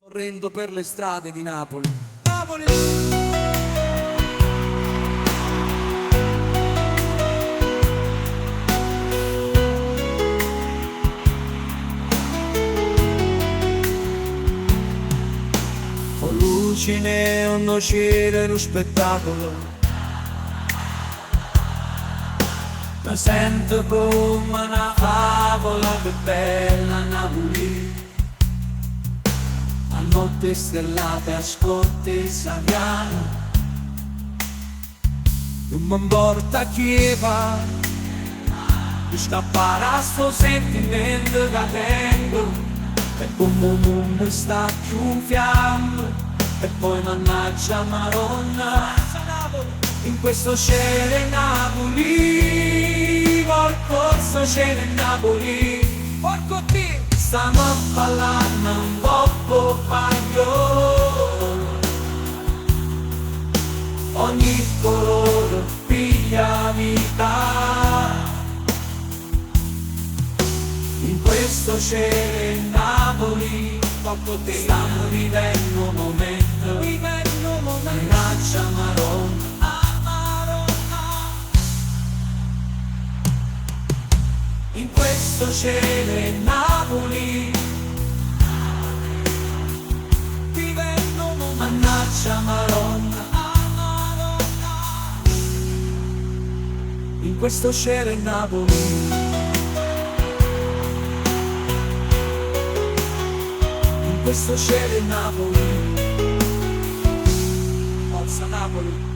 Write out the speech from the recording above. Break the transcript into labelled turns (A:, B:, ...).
A: Correndo per le strade di Napoli. Napoli! Con luci neon c'era lo spettacolo. Mi sento come una favola, che bella Napoli. A notte stellate, a scotte Saviano. Non mi importa chi va, di scappare a sto sentimento che tengo. E come il mondo sta gonfiando, e poi mannaggia Maronna, in questo cielo Napoli, qualcosa c'è in Napoli. Porco Dio! Stiamo a ballare un po' paglione, ogni colore piglia vita. In questo cielo Napoli, stiamo vivendo un momento, mannaggia Maronna. In questo cielo Napoli, vivendo mannaggia Maronna. In questo cielo Napoli, in questo cielo Napoli, forza Napoli.